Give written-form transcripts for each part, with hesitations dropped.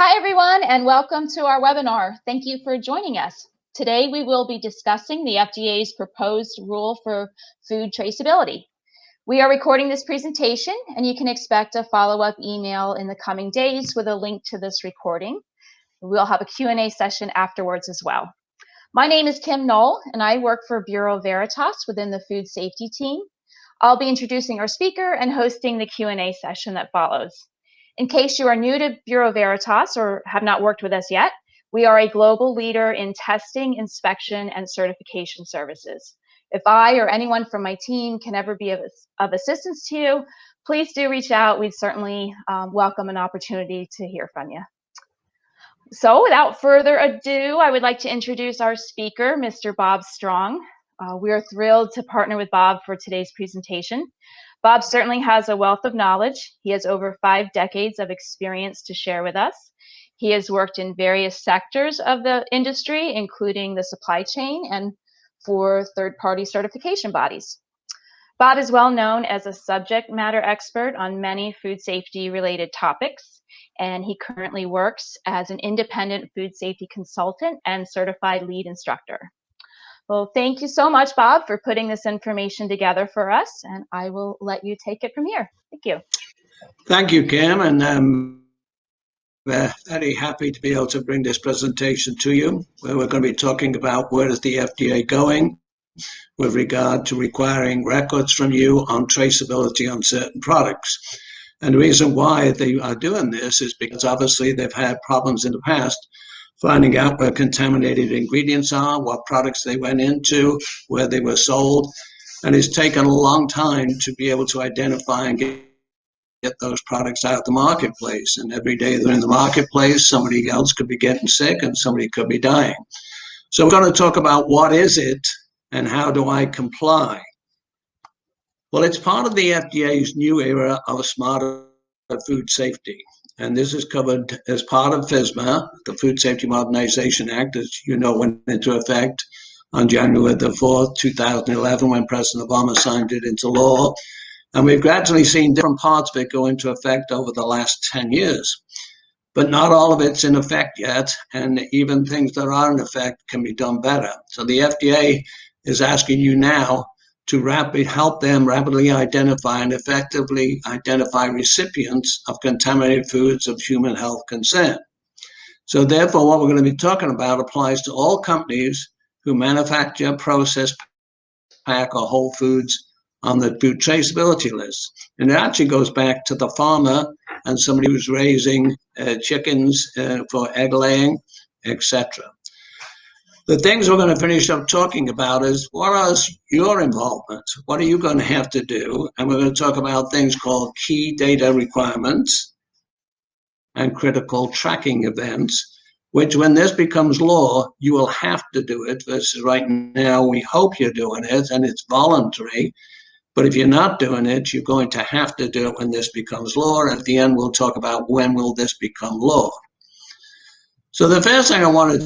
Hi, everyone, and welcome to our webinar. Thank you for joining us. Today, we will be discussing the FDA's proposed rule for food traceability. We are recording this presentation, and you can expect a follow-up email in the coming days with a link to this recording. We'll have a Q&A session afterwards as well. My name is Kim Knoll, and I work for Bureau Veritas within the food safety team. I'll be introducing our speaker and hosting the Q&A session that follows. In case you are new to Bureau Veritas or have not worked with us yet, we are a global leader in testing, inspection, and certification services. If I or anyone from my team can ever be of assistance to you, please do reach out. We'd certainly welcome an opportunity to hear from you. So without further ado, I would like to introduce our speaker, Mr. Bob Strong. We are thrilled to partner with Bob for today's presentation. Bob certainly has a wealth of knowledge. He has over 5 decades of experience to share with us. He has worked in various sectors of the industry, including the supply chain and for third-party certification bodies. Bob is well known as a subject matter expert on many food safety related topics, and he currently works as an independent food safety consultant and certified lead instructor. Well, thank you so much, Bob, for putting this information together for us, and I will let you take it from here. Thank you. Thank you, Kim, and I'm very happy to be able to bring this presentation to you, where we're going to be talking about where is the FDA going with regard to requiring records from you on traceability on certain products. And the reason why they are doing this is because obviously they've had problems in the past finding out where contaminated ingredients are, what products they went into, where they were sold. And it's taken a long time to be able to identify and get those products out of the marketplace. And every day they're in the marketplace, somebody else could be getting sick and somebody could be dying. So we're going to talk about what is it and how do I comply? Well, it's part of the FDA's new era of smarter food safety. And this is covered as part of FSMA, the Food Safety Modernization Act, as you know, went into effect on January the 4th, 2011, when President Obama signed it into law. And we've gradually seen different parts of it go into effect over the last 10 years. But not all of it's in effect yet, and even things that are in effect can be done better. So the FDA is asking you now to help them rapidly identify and effectively identify recipients of contaminated foods of human health concern. So therefore, what we're going to be talking about applies to all companies who manufacture, process, pack, or hold foods on the food traceability list. And it actually goes back to the farmer and somebody who's raising chickens for egg laying, etc. The things we're going to finish up talking about is what is your involvement? What are you going to have to do? And we're going to talk about things called key data requirements and critical tracking events, which when this becomes law, you will have to do it versus right now we hope you're doing it and it's voluntary. But if you're not doing it, you're going to have to do it when this becomes law. And at the end, we'll talk about when will this become law. So the first thing I wanted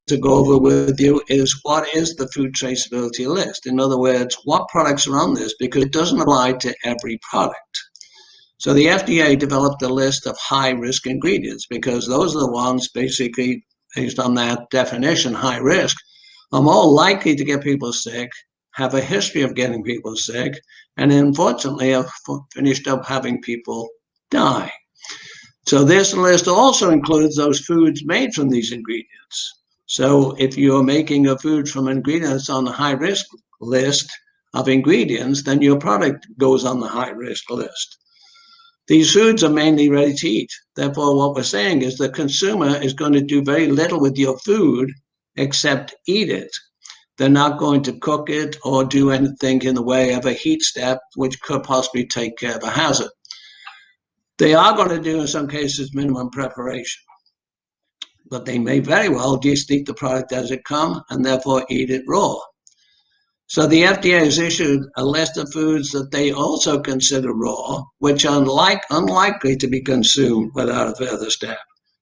to go over with you is what is the food traceability list? In other words, what products are on this, because it doesn't apply to every product. So the FDA developed a list of high-risk ingredients because those are the ones basically, based on that definition, high risk, are more likely to get people sick, have a history of getting people sick, and unfortunately have finished up having people die. So this list also includes those foods made from these ingredients. So if you're making a food from ingredients on the high-risk list of ingredients, then your product goes on the high-risk list. These foods are mainly ready to eat. Therefore, what we're saying is the consumer is going to do very little with your food except eat it. They're not going to cook it or do anything in the way of a heat step, which could possibly take care of a hazard. They are going to do, in some cases, minimum preparation. But they may very well just eat the product as it comes and therefore eat it raw. So the FDA has issued a list of foods that they also consider raw, which are unlikely to be consumed without a further step.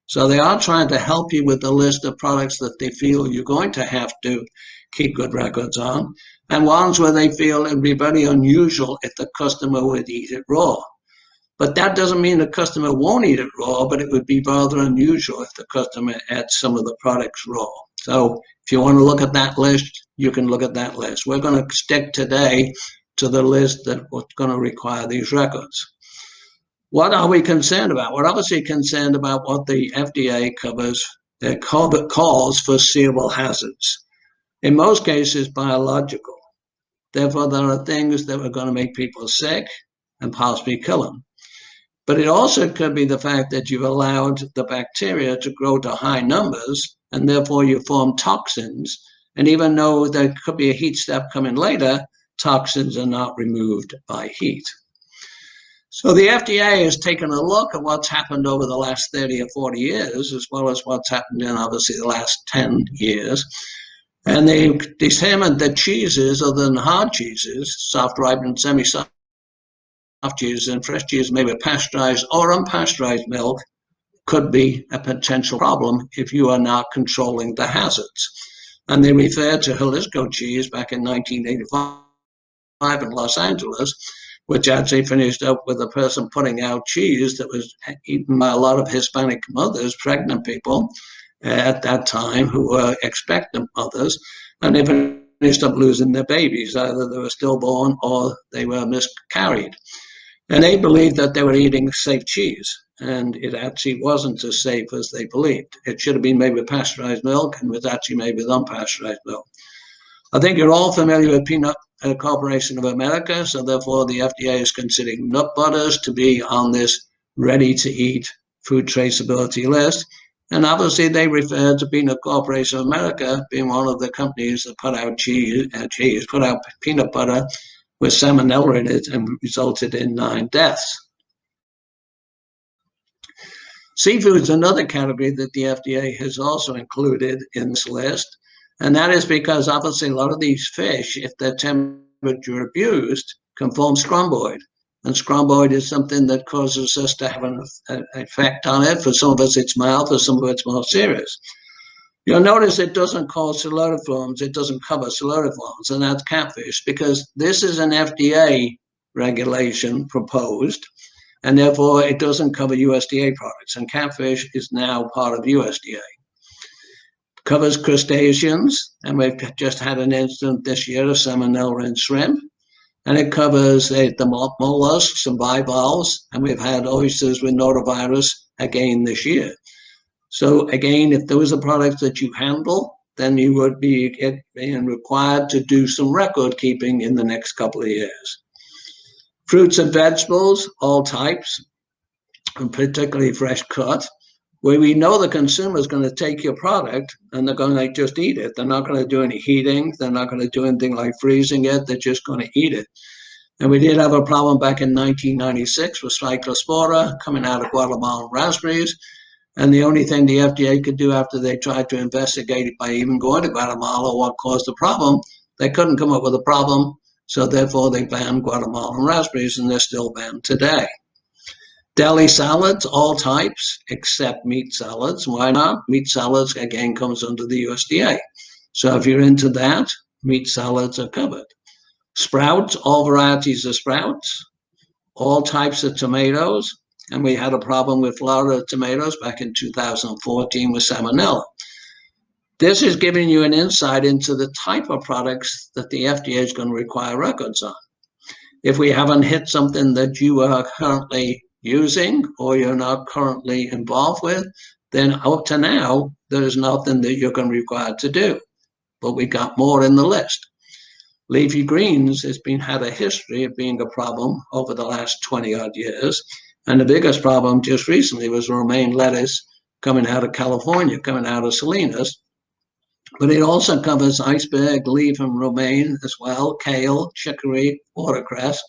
So they are trying to help you with the list of products that they feel you're going to have to keep good records on, and ones where they feel it would be very unusual if the customer would eat it raw. But that doesn't mean the customer won't eat it raw, but it would be rather unusual if the customer ate some of the products raw. So if you want to look at that list, you can look at that list. We're going to stick today to the list that was going to require these records. What are we concerned about? We're obviously concerned about what the FDA covers, calls foreseeable hazards. In most cases, biological. Therefore, there are things that are going to make people sick and possibly kill them. But it also could be the fact that you've allowed the bacteria to grow to high numbers, and therefore you form toxins. And even though there could be a heat step coming later, toxins are not removed by heat. So the FDA has taken a look at what's happened over the last 30 or 40 years, as well as what's happened in obviously the last 10 years. And they determined that cheeses, other than hard cheeses, soft ripened, semi-soft cheese and fresh cheese, maybe pasteurized or unpasteurized milk, could be a potential problem if you are not controlling the hazards. And they referred to Jalisco cheese back in 1985 in Los Angeles, which actually finished up with a person putting out cheese that was eaten by a lot of Hispanic mothers, pregnant people at that time who were expectant mothers, and they finished up losing their babies. Either they were stillborn or they were miscarried. And they believed that they were eating safe cheese, and it actually wasn't as safe as they believed. It should have been made with pasteurized milk, and was actually made with unpasteurized milk. I think you're all familiar with Peanut Corporation of America, so therefore the FDA is considering nut butters to be on this ready-to-eat food traceability list. And obviously they refer to Peanut Corporation of America being one of the companies that put out put out peanut butter with salmonella in it and resulted in 9 deaths. Seafood is another category that the FDA has also included in this list. And that is because obviously a lot of these fish, if they're temperature abused, can form scromboid. And scromboid is something that causes us to have an effect on it. For some of us, it's mild. For some of it's more serious. You'll notice it doesn't call saleriforms. It doesn't cover saleriforms, and that's catfish, because this is an FDA regulation proposed, and therefore it doesn't cover USDA products. And catfish is now part of USDA. Covers crustaceans, and we've just had an incident this year of salmonella in shrimp. And it covers the mollusks and bivalves, and we've had oysters with notavirus again this year. So again, if those are products that you handle, then you would be being required to do some record keeping in the next couple of years. Fruits and vegetables, all types, and particularly fresh cut, where we know the consumer is going to take your product and they're going to just eat it. They're not going to do any heating. They're not going to do anything like freezing it. They're just going to eat it. And we did have a problem back in 1996 with Cyclospora coming out of Guatemalan raspberries. And the only thing the FDA could do after they tried to investigate it by even going to Guatemala, what caused the problem, they couldn't come up with a problem. So therefore they banned Guatemalan raspberries, and they're still banned today. Deli salads, all types, except meat salads. Why not? Meat salads, again, comes under the USDA. So if you're into that, meat salads are covered. Sprouts, all varieties of sprouts, all types of tomatoes. And we had a problem with Florida tomatoes back in 2014 with salmonella. This is giving you an insight into the type of products that the FDA is going to require records on. If we haven't hit something that you are currently using or you're not currently involved with, then up to now, there's nothing that you're going to be required to do. But we got more in the list. Leafy greens has had a history of being a problem over the last 20-odd years. And the biggest problem just recently was romaine lettuce coming out of California, coming out of Salinas. But it also covers iceberg, leaf, and romaine as well, kale, chicory, watercress,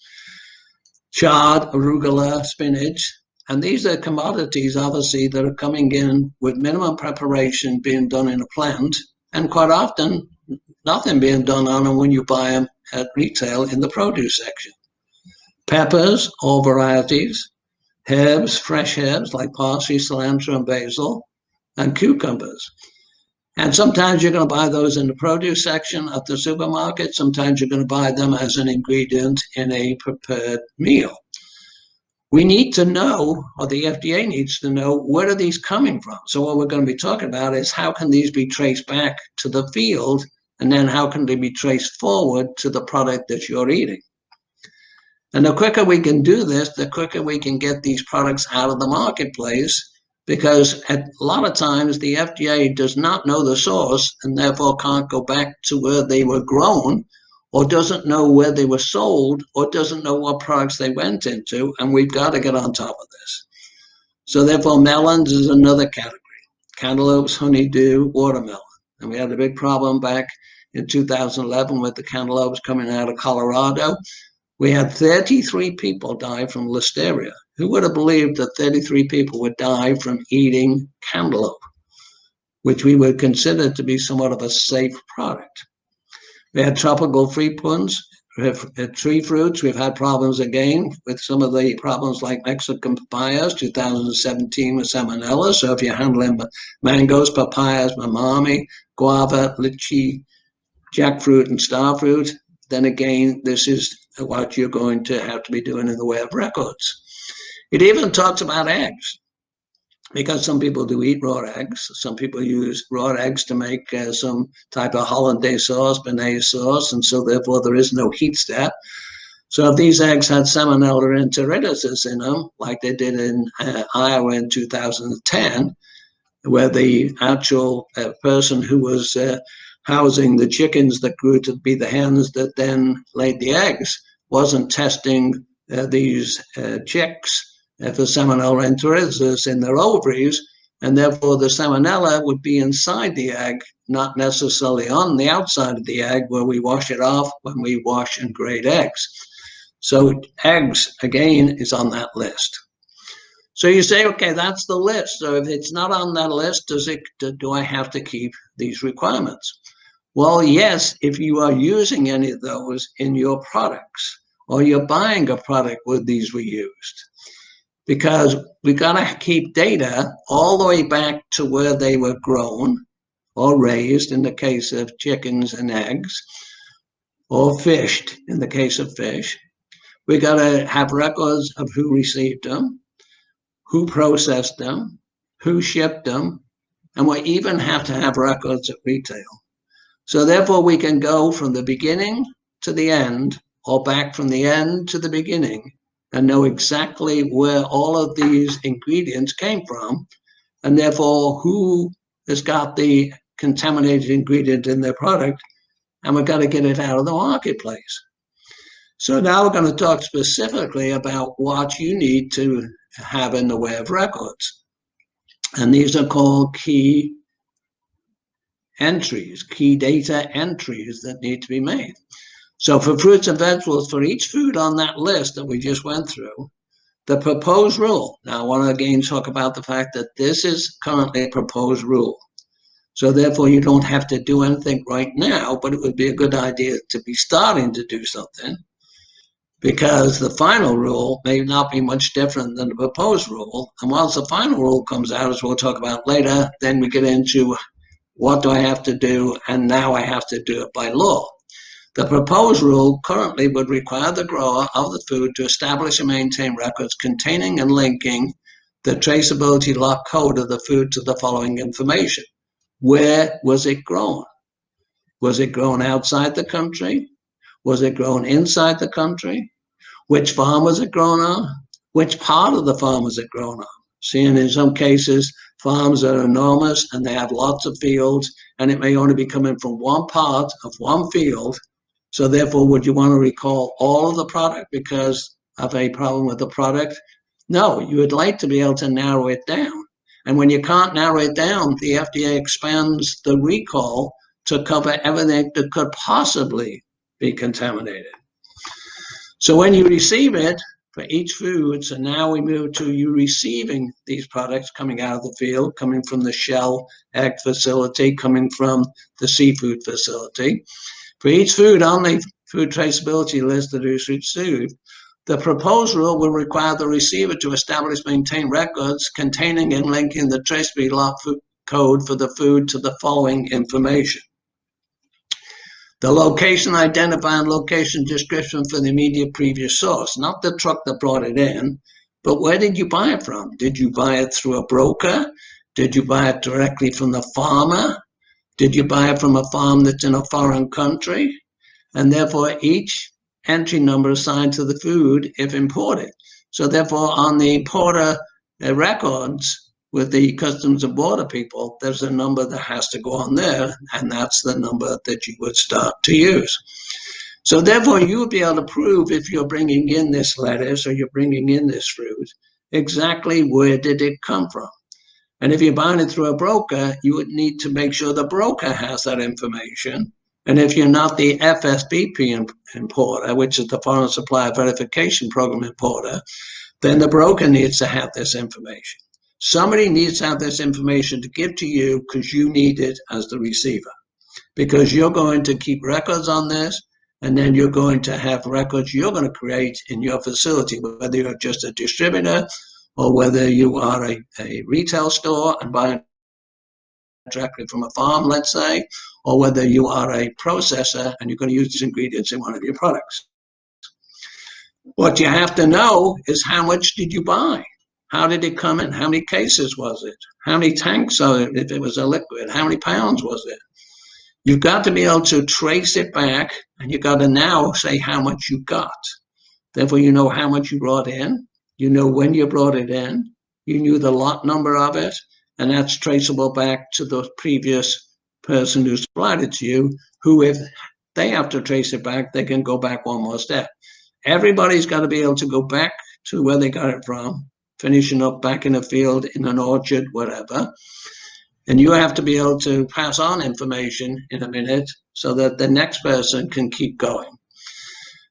chard, arugula, spinach. And these are commodities, obviously, that are coming in with minimum preparation being done in a plant, and quite often nothing being done on them when you buy them at retail in the produce section. Peppers, all varieties. Herbs, fresh herbs like parsley, cilantro, and basil, and cucumbers. And sometimes you're going to buy those in the produce section at the supermarket. Sometimes you're going to buy them as an ingredient in a prepared meal. we need to know, or the FDA needs to know, where are these coming from? So what we're going to be talking about is how can these be traced back to the field, and then how can they be traced forward to the product that you're eating? And the quicker we can do this, the quicker we can get these products out of the marketplace, because a lot of times the FDA does not know the source and therefore can't go back to where they were grown, or doesn't know where they were sold, or doesn't know what products they went into, and we've got to get on top of this. So therefore, melons is another category. Cantaloupes, honeydew, watermelon. And we had a big problem back in 2011 with the cantaloupes coming out of Colorado. We had 33 people die from listeria. Who would have believed that 33 people would die from eating cantaloupe, which we would consider to be somewhat of a safe product? We had tropical fruit punch, tree fruits. We've had problems again with some of the problems like Mexican papayas, 2017 with salmonella. So if you're handling mangoes, papayas, mamami, guava, lychee, jackfruit, and starfruit, then again, this is what you're going to have to be doing in the way of records. It even talks about eggs, because some people do eat raw eggs. Some people use raw eggs to make some type of hollandaise sauce, béarnaise sauce, and so therefore there is no heat step. So if these eggs had salmonella enteritidis in them, like they did in Iowa in 2010, where the actual person who was housing the chickens that grew to be the hens that then laid the eggs wasn't testing these chicks for salmonella enteritidis in their ovaries, and therefore the salmonella would be inside the egg, not necessarily on the outside of the egg where we wash it off when we wash and grade eggs. So eggs, again, is on that list. So you say, okay, that's the list. So if it's not on that list, do I have to keep these requirements? Well, yes, if you are using any of those in your products, or you're buying a product with these reused, because we've got to keep data all the way back to where they were grown or raised in the case of chickens and eggs, or fished in the case of fish. We got to have records of who received them, who processed them, who shipped them, and we even have to have records at retail. So therefore we can go from the beginning to the end, or back from the end to the beginning, and know exactly where all of these ingredients came from, and therefore who has got the contaminated ingredient in their product, and we've got to get it out of the marketplace. So now we're going to talk specifically about what you need to have in the way of records. And these are called key entries, key data entries that need to be made. So for fruits and vegetables, for each food on that list that we just went through, the proposed rule. Now I want to again talk about the fact that this is currently a proposed rule. So therefore you don't have to do anything right now, but it would be a good idea to be starting to do something, because the final rule may not be much different than the proposed rule. And once the final rule comes out, as we'll talk about later, then we get into what do I have to do, and now I have to do it by law. The proposed rule currently would require the grower of the food to establish and maintain records containing and linking the traceability lock code of the food to the following information. Where was it grown? Was it grown outside the country? Was it grown inside the country? Which farm was it grown on? Which part of the farm was it grown on? Seeing in some cases, farms are enormous and they have lots of fields, and it may only be coming from one part of one field. So therefore, would you want to recall all of the product because of a problem with the product? No, you would like to be able to narrow it down. And when you can't narrow it down, the FDA expands the recall to cover everything that could possibly be contaminated. So when you receive it for each food, so now we move to you receiving these products coming out of the field, coming from the shell egg facility, coming from the seafood facility. For each food on the food traceability list that is received, the proposed rule will require the receiver to establish and maintain records containing and linking the traceability lock code for the food to the following information. The location identifier and location description for the immediate previous source, not the truck that brought it in, But where did you buy it from? Did you buy it through a broker? Did you buy it directly from the farmer? Did you buy it from a farm that's in a foreign country? And therefore, each entry number assigned to the food if imported. So therefore, on the importer records with the Customs and Border people, there's a number that has to go on there, and that's the number that you would start to use. So therefore, you would be able to prove if you're bringing in this lettuce or you're bringing in this fruit, exactly where did it come from. And if you're buying it through a broker, you would need to make sure the broker has that information. And if you're not the FSBP importer, which is the Foreign Supplier Verification Program importer, then the broker needs to have this information. Somebody needs to have this information to give to you because you need it as the receiver. Because you're going to keep records on this, and then you're going to have records you're going to create in your facility, whether you're just a distributor or whether you are a retail store and buying directly from a farm, let's say, or whether you are a processor and you're going to use these ingredients in one of your products. What you have to know is how much did you buy? How did it come in? How many cases was it? How many tanks of it, if it was a liquid? How many pounds was it? You've got to be able to trace it back, and you've got to now say how much you got. Therefore, you know how much you brought in. You know when you brought it in. You knew the lot number of it, and that's traceable back to the previous person who supplied it to you, who, if they have to trace it back, they can go back one more step. Everybody's got to be able to go back to where they got it from, finishing up back in a field, in an orchard, whatever. And you have to be able to pass on information in a minute so that the next person can keep going.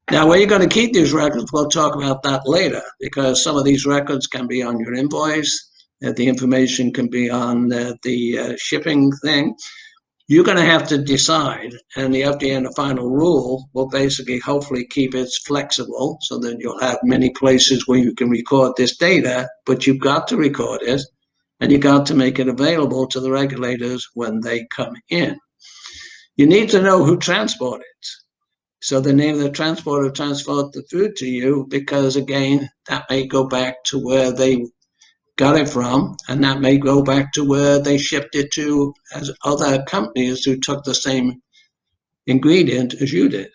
Now, where you're going to keep these records, we'll talk about that later, because some of these records can be on your invoice, the information can be on the shipping thing. You're going to have to decide, and the FDA in the final rule will basically hopefully keep it flexible so that you'll have many places where you can record this data, but you've got to record it, and you got to make it available to the regulators when they come in. You need to know who transported it. So the name of the transporter transported the food to you, because again, that may go back to where they got it from, and that may go back to where they shipped it to as other companies who took the same ingredient as you did.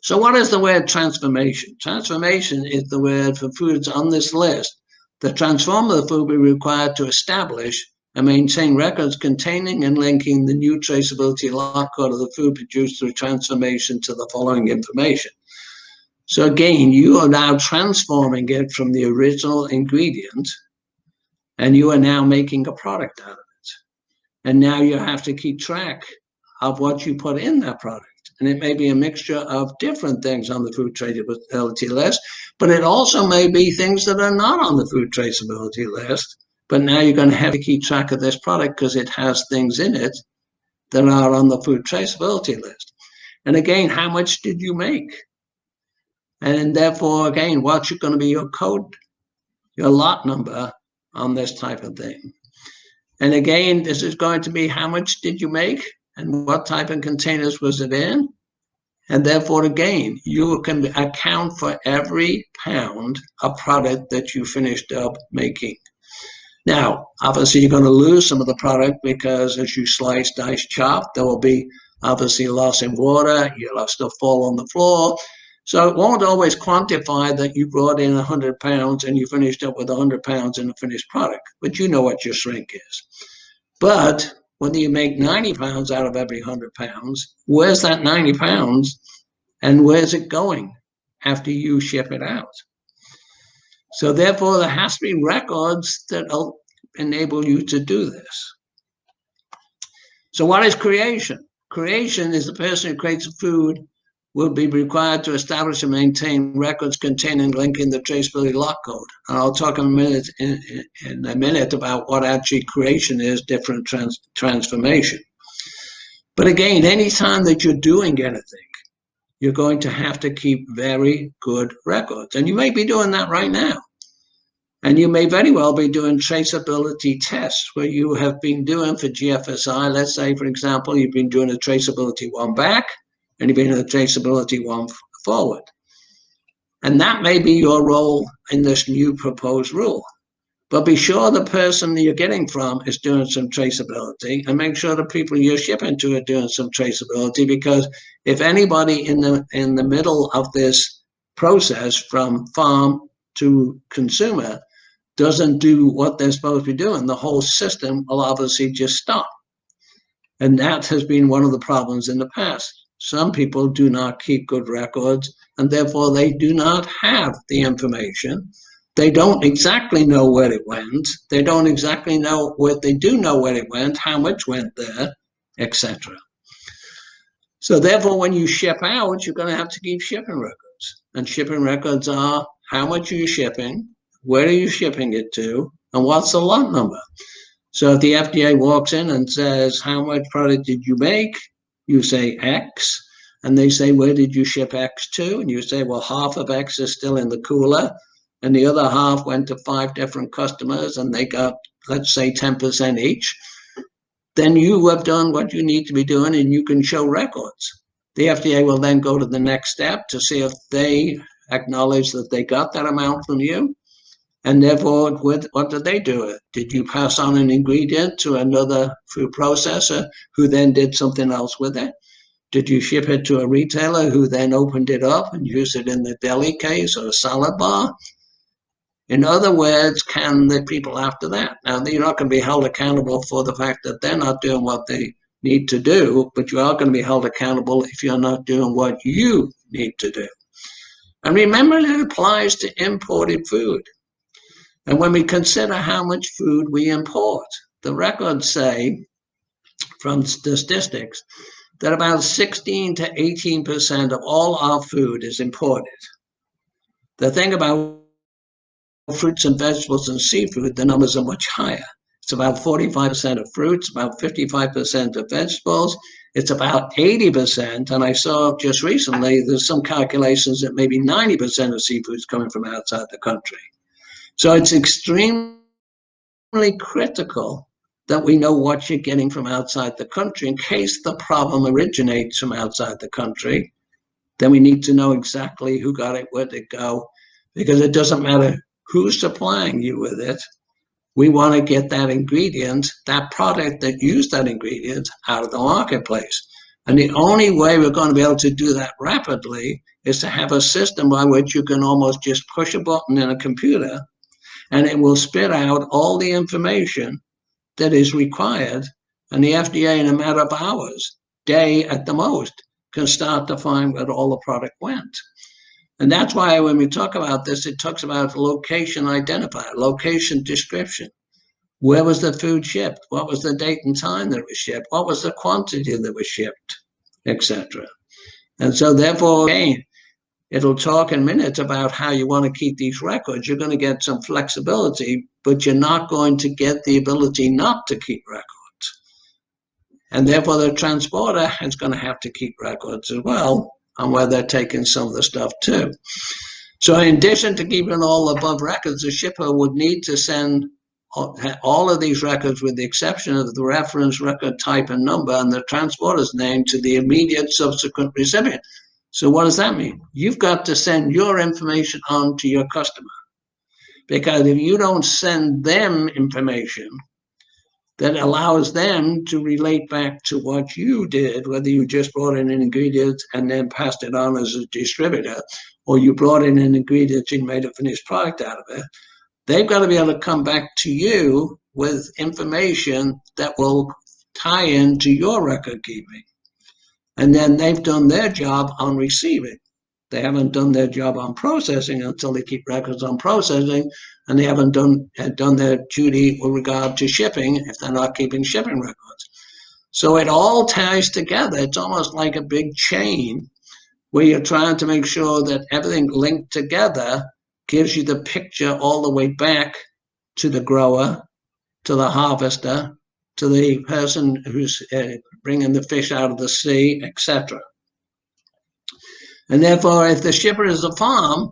So what is the word transformation? Transformation is the word for foods on this list. The transformer of the food will be required to establish and maintain records containing and linking the new traceability lot code of the food produced through transformation to the following information. So again, you are now transforming it from the original ingredient, and you are now making a product out of it. And now you have to keep track of what you put in that product. And it may be a mixture of different things on the food traceability list, but it also may be things that are not on the food traceability list. But now you're going to have to keep track of this product because it has things in it that are on the food traceability list. And again, how much did you make? And therefore, again, what's going to be your code, your lot number on this type of thing? And again, this is going to be how much did you make and what type of containers was it in? And therefore, again, you can account for every pound of product that you finished up making. Now, obviously, you're going to lose some of the product because as you slice, dice, chop, there will be obviously loss in water. You'll have stuff fall on the floor. So it won't always quantify that you brought in 100 pounds and you finished up with 100 pounds in the finished product, but you know what your shrink is. But whether you make 90 pounds out of every 100 pounds, where's that 90 pounds and where's it going after you ship it out? So therefore, there has to be records that will enable you to do this. So what is creation? Creation is the person who creates the food will be required to establish and maintain records containing linking the traceability lot code. And I'll talk in a minute about what actually creation is, different transformation. But again, anytime that you're doing anything, you're going to have to keep very good records. And you may be doing that right now. And you may very well be doing traceability tests where you have been doing for GFSI. Let's say, for example, you've been doing a traceability one back, and you've been in a traceability one forward. And that may be your role in this new proposed rule. But be sure the person you're getting from is doing some traceability, and make sure the people you're shipping to are doing some traceability, because if anybody in the middle of this process from farm to consumer doesn't do what they're supposed to be doing, the whole system will obviously just stop. And that has been one of the problems in the past. Some people do not keep good records, and therefore they do not have the information. They don't exactly know where it went. They don't exactly know what they do know where it went, how much went there, etc. So therefore, when you ship out, you're going to have to keep shipping records. And shipping records are how much are you shipping, where are you shipping it to, and what's the lot number. So if the FDA walks in and says, how much product did you make? You say X. And they say, where did you ship X to? And you say, well, half of X is still in the cooler, and the other half went to 5 different customers, and they got, let's say, 10% each. Then you have done what you need to be doing, and you can show records. The FDA will then go to the next step to see if they acknowledge that they got that amount from you. And therefore, what did they do? Did you pass on an ingredient to another food processor who then did something else with it? Did you ship it to a retailer who then opened it up and used it in the deli case or a salad bar? In other words, can the people after that? Now, you're not going to be held accountable for the fact that they're not doing what they need to do, but you are going to be held accountable if you're not doing what you need to do. And remember, that applies to imported food. And when we consider how much food we import, the records say from statistics that about 16 to 18% of all our food is imported. The thing about fruits and vegetables and seafood, the numbers are much higher. It's about 45% of fruits, about 55% of vegetables. It's about 80%, and I saw just recently there's some calculations that maybe 90% of seafood is coming from outside the country. So it's extremely critical that we know what you're getting from outside the country. In case the problem originates from outside the country, then we need to know exactly who got it, where to go, because it doesn't matter who's supplying you with it. We want to get that ingredient, that product that used that ingredient, out of the marketplace. And the only way we're going to be able to do that rapidly is to have a system by which you can almost just push a button in a computer and it will spit out all the information that is required. And the FDA, in a matter of hours, day at the most, can start to find where all the product went. And that's why when we talk about this, it talks about location identifier, location description. Where was the food shipped? What was the date and time that it was shipped? What was the quantity that was shipped, etc. And so therefore, again, it'll talk in minutes about how you want to keep these records. You're going to get some flexibility, but you're not going to get the ability not to keep records. And therefore, the transporter is going to have to keep records as well on where they're taking some of the stuff to. So in addition to keeping all above records, the shipper would need to send all of these records, with the exception of the reference record type and number and the transporter's name, to the immediate subsequent recipient. So what does that mean? You've got to send your information on to your customer, because if you don't send them information that allows them to relate back to what you did, whether you just brought in an ingredient and then passed it on as a distributor, or you brought in an ingredient and made a finished product out of it, they've got to be able to come back to you with information that will tie into your record keeping. And then they've done their job on receiving. They haven't done their job on processing until they keep records on processing, and they haven't done their duty with regard to shipping if they're not keeping shipping records. So it all ties together. It's almost like a big chain where you're trying to make sure that everything linked together gives you the picture all the way back to the grower, to the harvester, to the person who's bringing the fish out of the sea, etc. And therefore, if the shipper is a farm,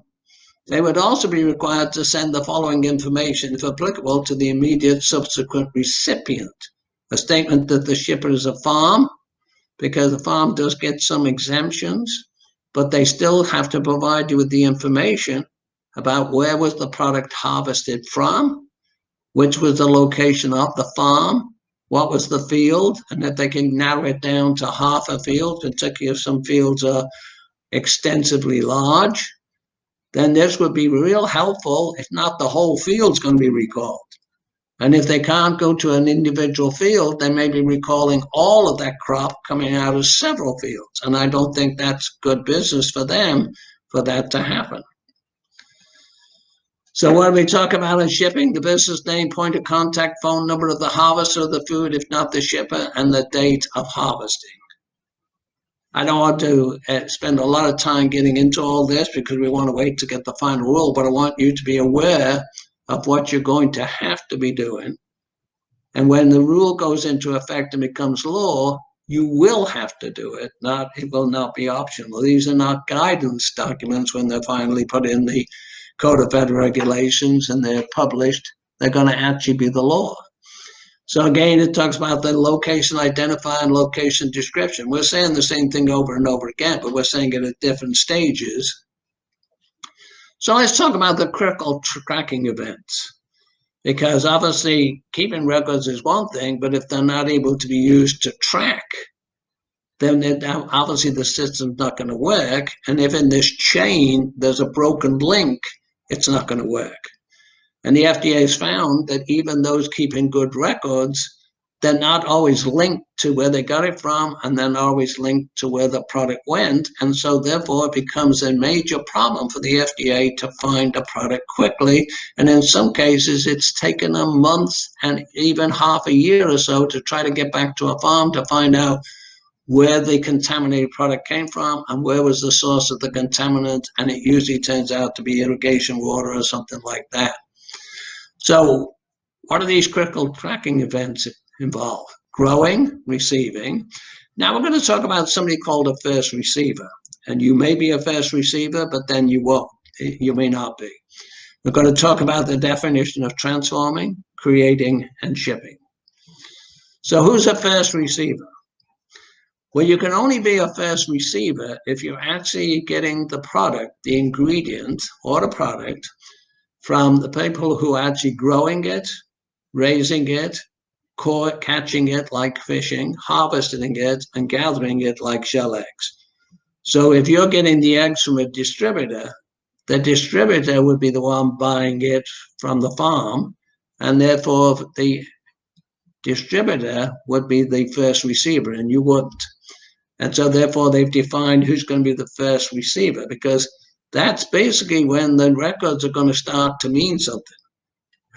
they would also be required to send the following information, if applicable, to the immediate subsequent recipient. A statement that the shipper is a farm, because the farm does get some exemptions, but they still have to provide you with the information about where was the product harvested from, which was the location of the farm, what was the field, and if they can narrow it down to half a field, particularly if some fields are extensively large, then this would be real helpful. If not, the whole field's going to be recalled. And if they can't go to an individual field, they may be recalling all of that crop coming out of several fields. And I don't think that's good business for them for that to happen. So what we talk about in shipping, the business name, point of contact, phone number of the harvester of the food, if not the shipper, and the date of harvesting. I don't want to spend a lot of time getting into all this because we want to wait to get the final rule, but I want you to be aware of what you're going to have to be doing. And when the rule goes into effect and becomes law, you will have to do it. It will not be optional. These are not guidance documents when they're finally put in the Code of Federal Regulations and they're published. They're going to actually be the law. So again, it talks about the location identifier and location description. We're saying the same thing over and over again, but we're saying it at different stages. So let's talk about the critical tracking events. Because obviously keeping records is one thing, but if they're not able to be used to track, then obviously the system's not going to work. And if in this chain there's a broken link, it's not going to work. And the FDA has found that even those keeping good records, they're not always linked to where they got it from, and they're not always linked to where the product went. And so therefore it becomes a major problem for the FDA to find a product quickly. And in some cases, it's taken them months and even half a year or so to try to get back to a farm to find out where the contaminated product came from and where was the source of the contaminant. And it usually turns out to be irrigation water or something like that. So what are these critical tracking events involve? Growing, receiving. Now we're going to talk about somebody called a first receiver. And you may be a first receiver, but then you won't. You may not be. We're going to talk about the definition of transforming, creating, and shipping. So who's a first receiver? Well, you can only be a first receiver if you're actually getting the product, the ingredient, or the product from the people who are actually growing it, raising it, catching it like fishing, harvesting it, and gathering it like shell eggs. So if you're getting the eggs from a distributor, the distributor would be the one buying it from the farm, and therefore the distributor would be the first receiver, and you wouldn't. And so therefore they've defined who's going to be the first receiver, because that's basically when the records are going to start to mean something.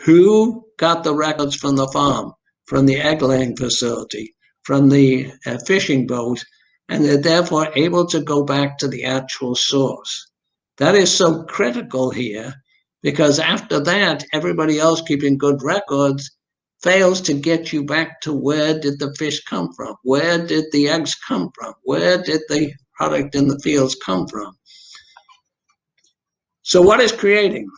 Who got the records from the farm, from the egg laying facility, from the fishing boat, and they're therefore able to go back to the actual source. That is so critical here, because after that, everybody else keeping good records fails to get you back to where did the fish come from? Where did the eggs come from? Where did the product in the fields come from? So what is creating?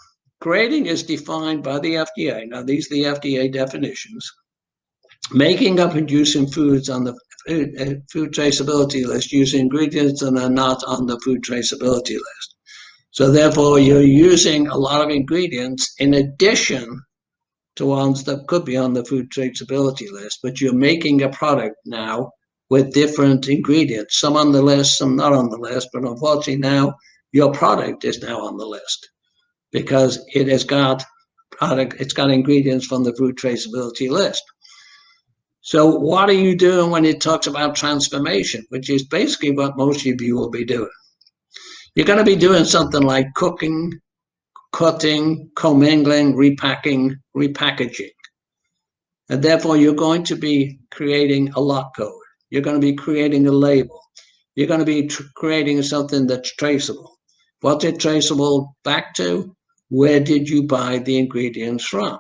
Creating is defined by the FDA. Now, these are the FDA definitions. Making up and using foods on the food traceability list using ingredients that are not on the food traceability list. So therefore, you're using a lot of ingredients in addition to ones that could be on the food traceability list, but you're making a product now with different ingredients, some on the list, some not on the list, but unfortunately now your product is now on the list because it has got it's got ingredients from the food traceability list. So what are you doing when it talks about transformation, which is basically what most of you will be doing? You're going to be doing something like cooking, cutting, commingling, repacking, repackaging. And therefore, you're going to be creating a lot code. You're going to be creating a label. You're going to be creating something that's traceable. What's it traceable back to? Where did you buy the ingredients from?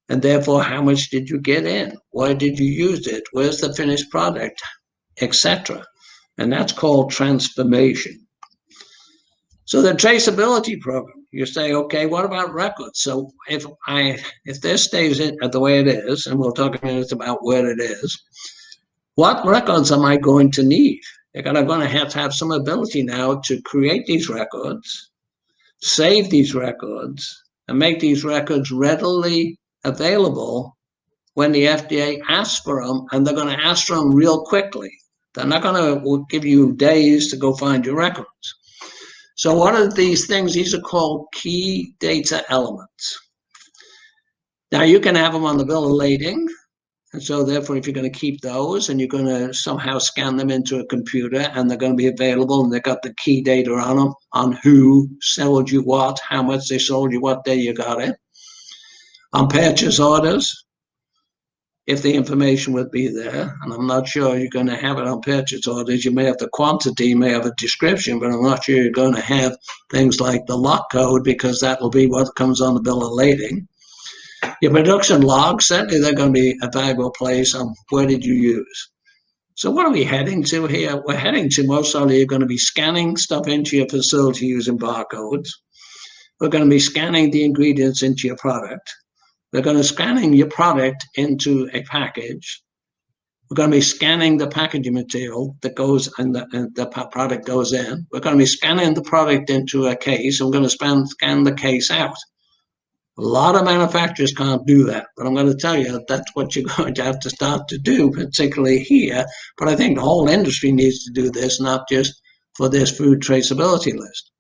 And therefore, how much did you get in? Why did you use it? Where's the finished product, etc.? And that's called transformation. So the traceability program, you say, okay, what about records? So if this stays the way it is, and we'll talk a minute about where it is, what records am I going to need? You're going to have some ability now to create these records, save these records, and make these records readily available when the FDA asks for them, and they're going to ask for them real quickly. They're not going to give you days to go find your records. So what are these things? These are called key data elements. Now you can have them on the bill of lading. And so therefore, if you're going to keep those and you're going to somehow scan them into a computer and they're going to be available and they've got the key data on them, on who sold you what, how much they sold you, what day you got it. On purchase orders, if the information would be there, and I'm not sure you're going to have it on purchase orders. You may have the quantity, you may have a description, but I'm not sure you're going to have things like the lot code, because that will be what comes on the bill of lading. Your production logs, certainly they're going to be a valuable place on where did you use. So what are we heading to here? We're heading to, most likely, you're going to be scanning stuff into your facility using barcodes. We're going to be scanning the ingredients into your product. We're going to be scanning your product into a package. We're going to be scanning the packaging material that goes and the product goes in. We're going to be scanning the product into a case, and we're going to scan the case out. A lot of manufacturers can't do that, but I'm going to tell you that's what you're going to have to start to do, particularly here. But I think the whole industry needs to do this, not just for this food traceability list.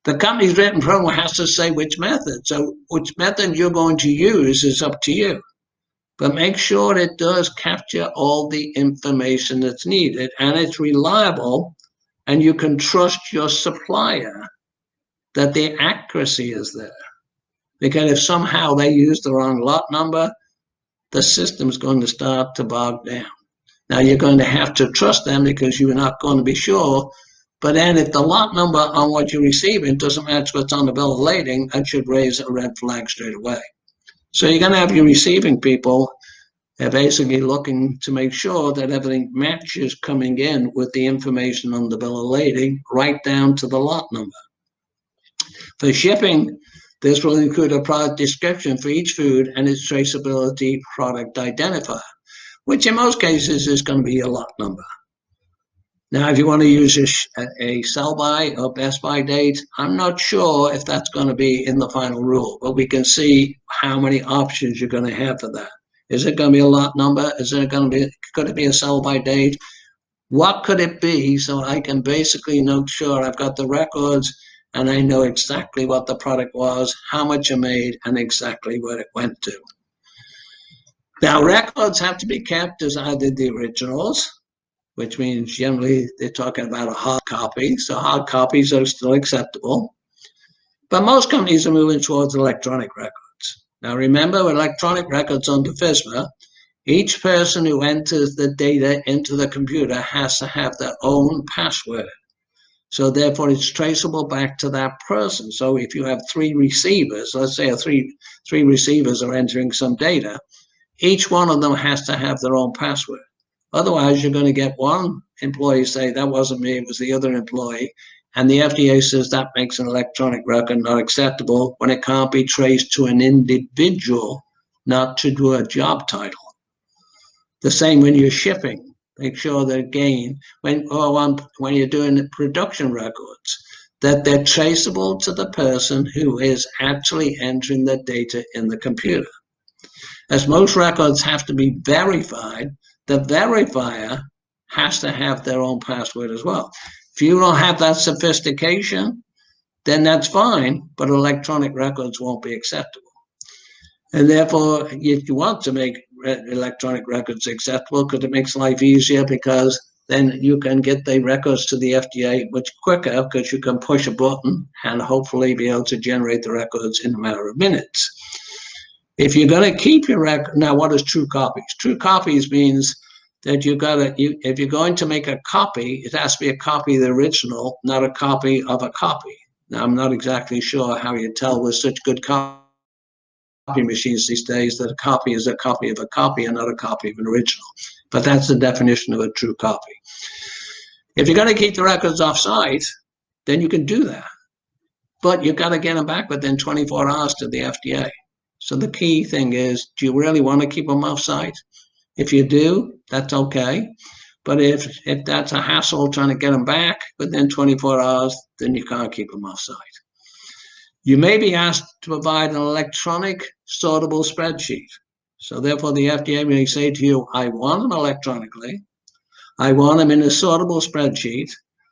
The company's written program has to say which method. So which method you're going to use is up to you. But make sure it does capture all the information that's needed and it's reliable, and you can trust your supplier that the accuracy is there. Because if somehow they use the wrong lot number, the system's going to start to bog down. Now, you're going to have to trust them because you're not going to be sure. But then if the lot number on what you're receiving doesn't match what's on the bill of lading, that should raise a red flag straight away. So you're going to have your receiving people basically looking to make sure that everything matches coming in with the information on the bill of lading, right down to the lot number. For shipping, this will include a product description for each food and its traceability product identifier, which in most cases is going to be a lot number. Now, if you want to use a sell-by or best-by date, I'm not sure if that's going to be in the final rule, but we can see how many options you're going to have for that. Is it going to be a lot number? Is it going to be, could it be a sell-by date? What could it be, so I can basically make sure I've got the records and I know exactly what the product was, how much I made, and exactly where it went to. Now, records have to be kept as either the originals, which means generally they're talking about a hard copy, so hard copies are still acceptable. But most companies are moving towards electronic records. Now, remember, with electronic records under FSMA, each person who enters the data into the computer has to have their own password. So therefore, it's traceable back to that person. So if you have three receivers, let's say three receivers are entering some data, each one of them has to have their own password. Otherwise, you're going to get one employee say, that wasn't me, it was the other employee. And the FDA says that makes an electronic record not acceptable when it can't be traced to an individual, not to a job title. The same when you're shipping. Make sure that, again, when you're doing production records, that they're traceable to the person who is actually entering the data in the computer. As most records have to be verified, the verifier has to have their own password as well. If you don't have that sophistication, then that's fine, but electronic records won't be acceptable. And therefore, if you want to make electronic records acceptable, because it makes life easier, because then you can get the records to the FDA much quicker, because you can push a button and hopefully be able to generate the records in a matter of minutes. If you're going to keep your record, now what is true copies? True copies means that if you're going to make a copy, it has to be a copy of the original, not a copy of a copy. Now, I'm not exactly sure how you tell with such good copy machines these days that a copy is a copy of a copy and not a copy of an original. But that's the definition of a true copy. If you're going to keep the records off-site, then you can do that. But you've got to get them back within 24 hours to the FDA. So the key thing is, do you really want to keep them off-site? If you do, that's okay. But if that's a hassle trying to get them back within 24 hours, then you can't keep them off site. You may be asked to provide an electronic sortable spreadsheet. So therefore, the FDA may say to you, I want them electronically. I want them in a sortable spreadsheet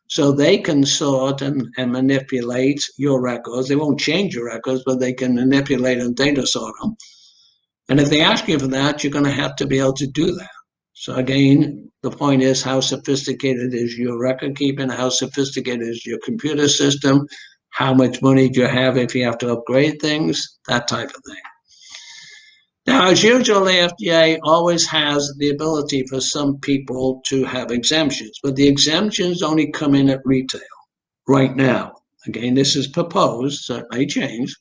so they can sort and manipulate your records. They won't change your records, but they can manipulate and data sort them. And if they ask you for that, you're going to have to be able to do that. So again, the point is, how sophisticated is your record keeping? How sophisticated is your computer system? How much money do you have if you have to upgrade things? That type of thing. Now, as usual, the FDA always has the ability for some people to have exemptions, but the exemptions only come in at retail right now. Again, this is proposed, so it may change.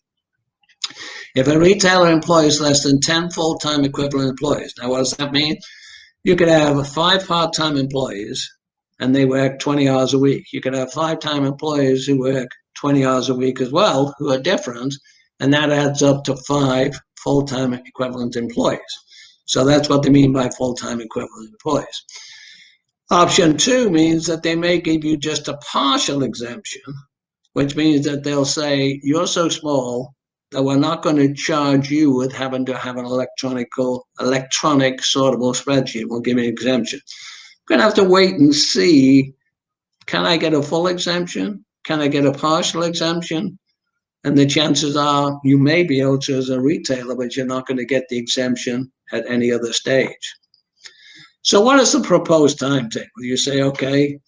If a retailer employs less than 10 full-time equivalent employees, now what does that mean? You could have 5 part-time employees and they work 20 hours a week. You could have 5-time employees who work 20 hours a week as well, who are different, and that adds up to 5 full-time equivalent employees. So that's what they mean by full-time equivalent employees. Option 2 means that they may give you just a partial exemption, which means that they'll say, you're so small that we're not going to charge you with having to have an electronic sortable spreadsheet. We'll give you an exemption. I'm going to have to wait and see, can I get a full exemption? Can I get a partial exemption? And the chances are you may be able to as a retailer, but you're not going to get the exemption at any other stage. So what is the proposed timetable? You say, okay,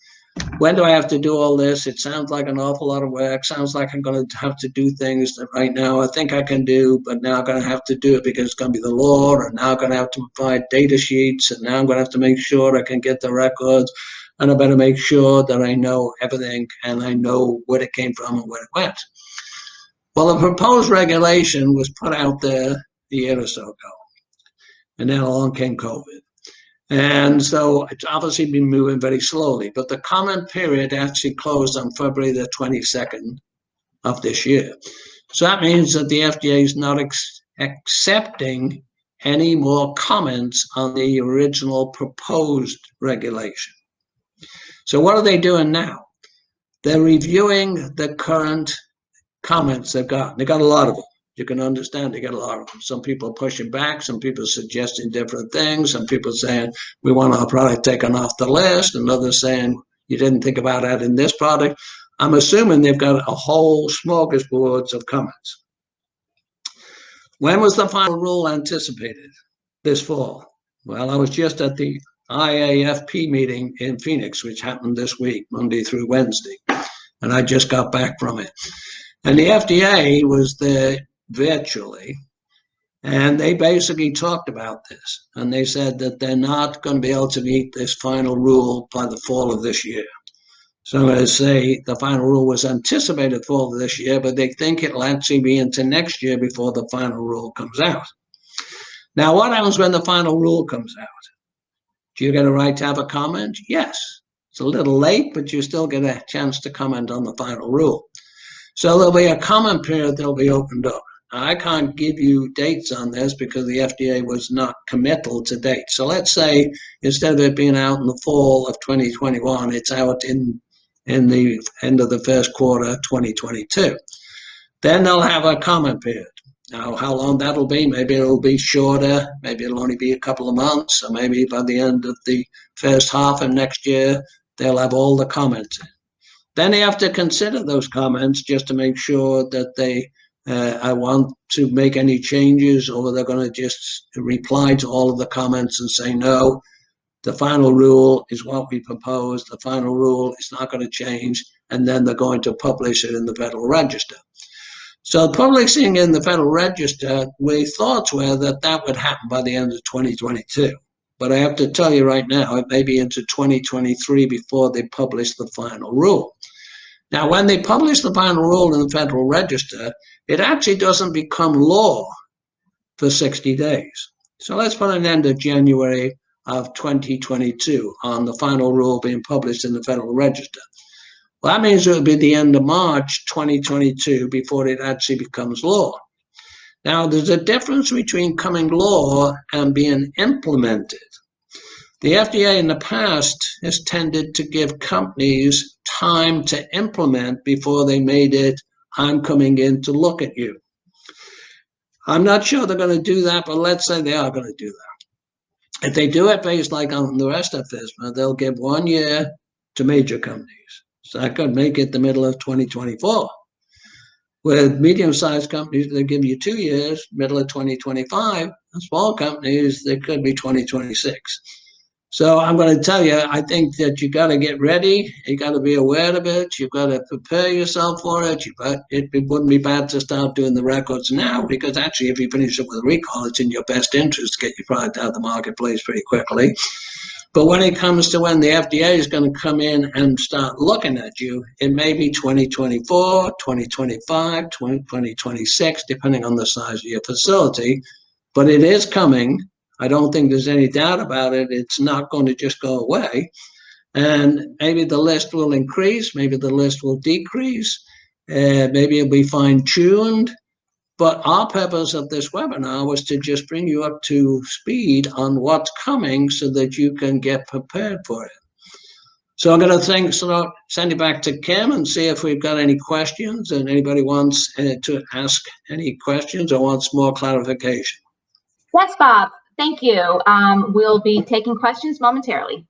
when do I have to do all this? It sounds like an awful lot of work. Sounds like I'm going to have to do things that right now I think I can do, but now I'm going to have to do it because it's going to be the law, and now I'm going to have to provide data sheets, and now I'm going to have to make sure I can get the records, and I better make sure that I know everything and I know where it came from and where it went. Well, the proposed regulation was put out there a year or so ago, and then along came COVID. And so it's obviously been moving very slowly, but the comment period actually closed on February the 22nd of this year. So that means that the FDA is not accepting any more comments on the original proposed regulation. So what are they doing now? They're reviewing the current comments they've got. They got a lot of them. You can understand they get a lot of them. Some people are pushing back, some people are suggesting different things, some people saying we want our product taken off the list, and others saying you didn't think about that in this product. I'm assuming they've got a whole smorgasbord of comments. When was the final rule anticipated? This fall. Well, I was just at the IAFP meeting in Phoenix, which happened this week, Monday through Wednesday, and I just got back from it. And the FDA was there virtually, and they basically talked about this, and they said that they're not going to be able to meet this final rule by the fall of this year. So I'm going to say the final rule was anticipated fall of this year, but they think it'll actually be into next year before the final rule comes out. Now, what happens when the final rule comes out? Do you get a right to have a comment? Yes. It's a little late, but you still get a chance to comment on the final rule. So there'll be a comment period that'll be opened up. I can't give you dates on this because the FDA was not committal to dates. So let's say instead of it being out in the fall of 2021, it's out in the end of the first quarter 2022. Then they'll have a comment period. Now, how long that'll be, maybe it'll be shorter, maybe it'll only be a couple of months, or maybe by the end of the first half of next year, they'll have all the comments in. Then they have to consider those comments just to make sure that they want to make any changes, or they're going to just reply to all of the comments and say, no, the final rule is what we proposed. The final rule is not going to change. And then they're going to publish it in the Federal Register. So publishing in the Federal Register, we thoughts were that that would happen by the end of 2022. But I have to tell you right now, it may be into 2023 before they publish the final rule. Now, when they publish the final rule in the Federal Register, it actually doesn't become law for 60 days. So let's put an end of January of 2022 on the final rule being published in the Federal Register. Well, that means it will be the end of March 2022 before it actually becomes law. Now, there's a difference between becoming law and being implemented. The FDA in the past has tended to give companies time to implement before they made it, I'm coming in to look at you. I'm not sure they're going to do that, but let's say they are going to do that. If they do it based like on the rest of FSMA, they'll give 1 year to major companies. So that could make it the middle of 2024. With medium-sized companies, they give you 2 years, middle of 2025. And small companies, they could be 2026. So I'm going to tell you, I think that you got to get ready. You got to be aware of it. You've got to prepare yourself for it. It wouldn't be bad to start doing the records now, because actually, if you finish up with a recall, it's in your best interest to get your product out of the marketplace pretty quickly. But when it comes to when the FDA is going to come in and start looking at you, it may be 2024, 2025, 2026, depending on the size of your facility. But it is coming. I don't think there's any doubt about it. It's not going to just go away. And maybe the list will increase. Maybe the list will decrease. Maybe it'll be fine-tuned. But our purpose of this webinar was to just bring you up to speed on what's coming so that you can get prepared for it. So I'm going to send it back to Kim and see if we've got any questions, and anybody wants to ask any questions or wants more clarification. Yes, Bob. Thank you. We'll be taking questions momentarily.